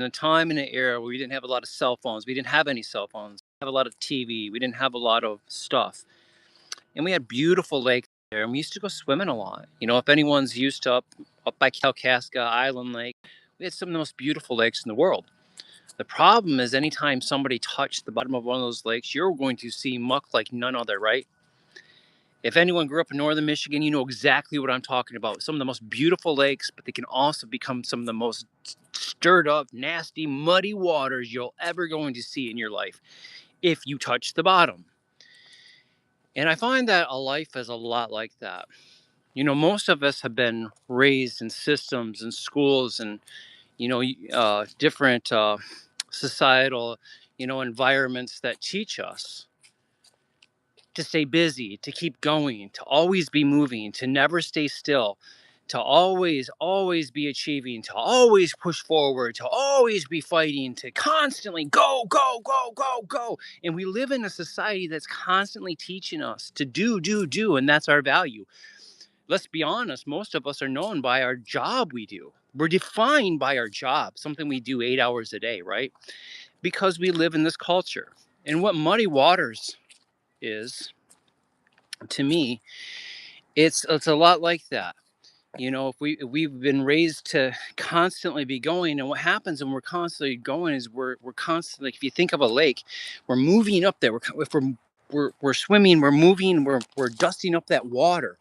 in a time and an era where we didn't have a lot of cell phones. We didn't have any cell phones. We didn't have a lot of TV. We didn't have a lot of stuff. And we had beautiful lakes there, and we used to go swimming a lot. If anyone's used to up by Kalkaska Island Lake, we had some of the most beautiful lakes in the world. The problem is anytime somebody touched the bottom of one of those lakes, you're going to see muck like none other, right? If anyone grew up in northern Michigan, you know exactly what I'm talking about. Some of the most beautiful lakes, but they can also become some of the most stirred up, nasty, muddy waters you'll ever going to see in your life if you touch the bottom. And I find that a life is a lot like that. Most of us have been raised in systems and schools and, different societal, environments that teach us to stay busy, to keep going, to always be moving, to never stay still, to always be achieving, to always push forward, to always be fighting, to constantly go, go, go, go, go. And we live in a society that's constantly teaching us to do, do, do, and that's our value. Let's be honest, most of us are known by our job we do. We're defined by our job, something we do 8 hours a day, right? Because we live in this culture. And what Muddy Waters is, to me, it's a lot like that. If we've been raised to constantly be going, and what happens when we're constantly going is we're constantly, like, if you think of a lake, we're moving up there. If we're swimming, we're moving, we're dusting up that water.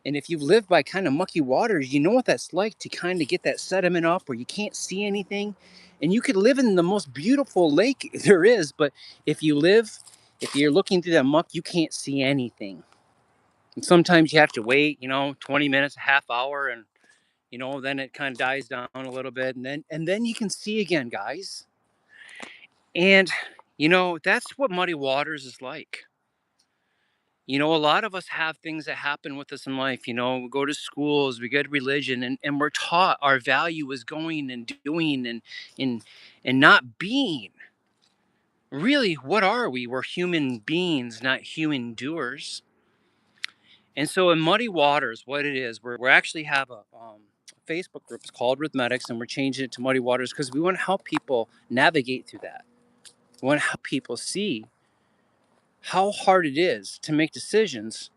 And if you've lived by kind of mucky waters, you know what that's like to kind of get that sediment up where you can't see anything. And you could live in the most beautiful lake there is, but if you live, if you're looking through that muck, you can't see anything. And sometimes you have to wait, 20 minutes, a half hour, and then it kind of dies down a little bit, and then you can see again, guys. And that's what Muddy Waters is like. A lot of us have things that happen with us in life. We go to schools, we get religion, and we're taught our value is going and doing and not being. Really, what are we? We're human beings, not human doers. And so in Muddy Waters, what it is, we're actually have a Facebook group. It's called Rhythmetics, and we're changing it to Muddy Waters because we want to help people navigate through that. We want to help people see how hard it is to make decisions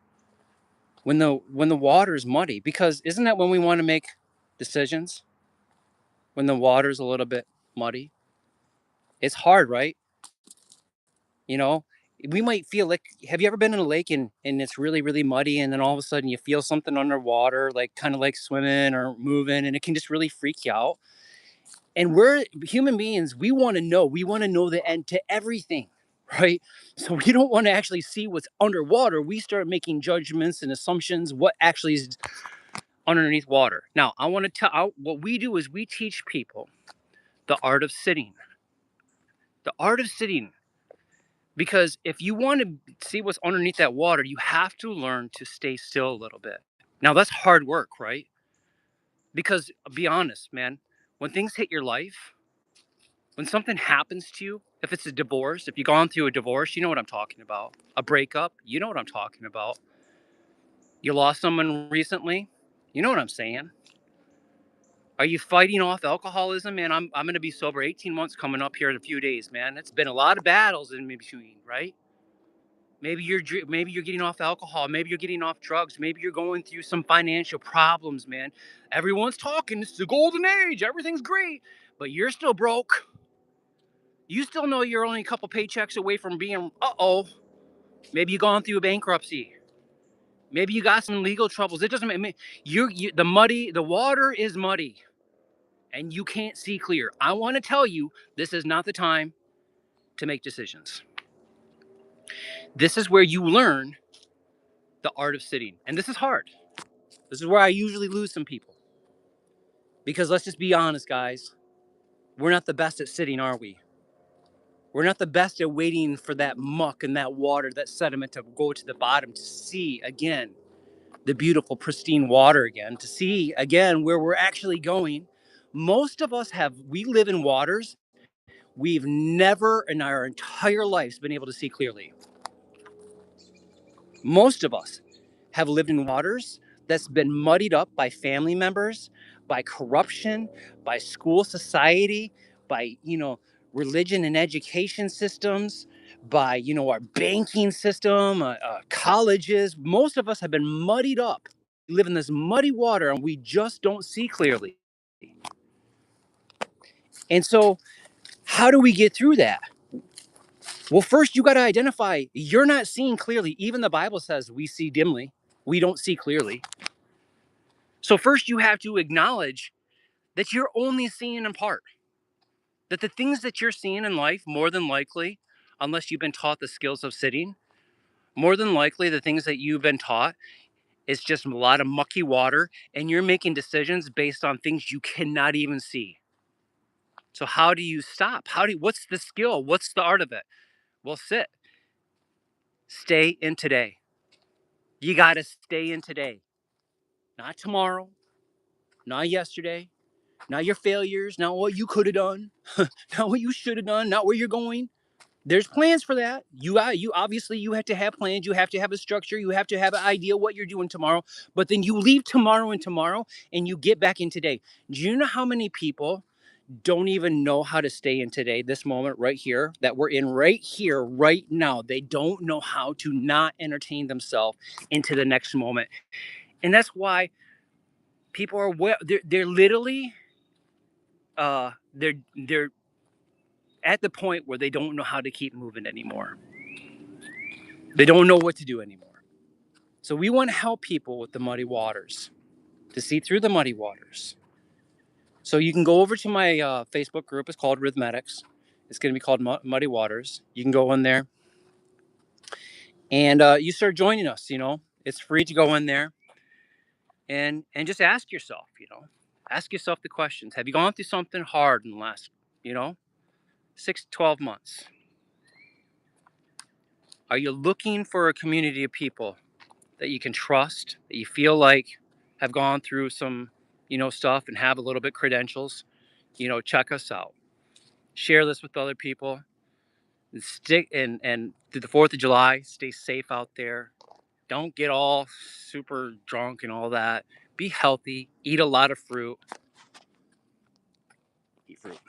when the water is muddy. Because isn't that when we want to make decisions? When the water's a little bit muddy, it's hard, right? You know, we might feel like, have you ever been in a lake and it's really, really muddy, and then all of a sudden you feel something underwater, like kind of like swimming or moving, and it can just really freak you out. And we're human beings, we want to know the end to everything, right? So we don't want to actually see what's underwater. We start making judgments and assumptions what actually is underneath water. Now, I want to tell what we do is we teach people the art of sitting. The art of sitting. Because if you want to see what's underneath that water, you have to learn to stay still a little bit. Now, that's hard work, right? Because be honest, man, when things hit your life, when something happens to you, if it's a divorce, if you've gone through a divorce, you know what I'm talking about. A breakup, you know what I'm talking about. You lost someone recently, you know what I'm saying. Are you fighting off alcoholism? Man, I'm going to be sober 18 months coming up here in a few days, man. It's been a lot of battles in between, right? Maybe you're getting off alcohol, maybe you're getting off drugs, maybe you're going through some financial problems, man. Everyone's talking, it's the golden age, everything's great, but you're still broke. You still know you're only a couple paychecks away from being maybe you've gone through a bankruptcy. Maybe you got some legal troubles. It doesn't make the water is muddy and you can't see clear. I want to tell you, this is not the time to make decisions. This is where you learn the art of sitting. And this is hard. This is where I usually lose some people. Because let's just be honest, guys. We're not the best at sitting, are we? We're not the best at waiting for that muck and that water, that sediment to go to the bottom to see again the beautiful, pristine water again, to see again where we're actually going. Most of us we live in waters we've never in our entire lives been able to see clearly. Most of us have lived in waters that's been muddied up by family members, by corruption, by school society, by, religion and education systems, by, our banking system, colleges. Most of us have been muddied up. We live in this muddy water and we just don't see clearly. And so, how do we get through that? Well, first, you got to identify you're not seeing clearly. Even the Bible says we see dimly, we don't see clearly. So, first, you have to acknowledge that you're only seeing in part, that the things that you're seeing in life, more than likely, unless you've been taught the skills of sitting, more than likely, the things that you've been taught is just a lot of mucky water, and you're making decisions based on things you cannot even see. So, how do you stop? What's the skill? What's the art of it? Well, sit, stay in today. You got to stay in today, not tomorrow, not yesterday, not your failures, not what you could have done, not what you should have done, not where you're going. There's plans for that. You obviously you have to have plans. You have to have a structure. You have to have an idea what you're doing tomorrow. But then you leave tomorrow and you get back in today. Do you know how many people don't even know how to stay in today, this moment right here that we're in right here, right now? They don't know how to not entertain themselves into the next moment. And that's why people are they're literally they're at the point where they don't know how to keep moving anymore. They don't know what to do anymore. So we want to help people with the muddy waters, to see through the muddy waters. So you can go over to my Facebook group. It's called Rhythmetics. It's going to be called Muddy Waters. You can go in there and you start joining us. It's free to go in there and just ask yourself. Ask yourself the questions. Have you gone through something hard in the last, 6 to 12 months? Are you looking for a community of people that you can trust, that you feel like have gone through some, stuff and have a little bit credentials? Check us out. Share this with other people. And stick and through the 4th of July, stay safe out there. Don't get all super drunk and all that. Be healthy. Eat a lot of fruit. Eat fruit.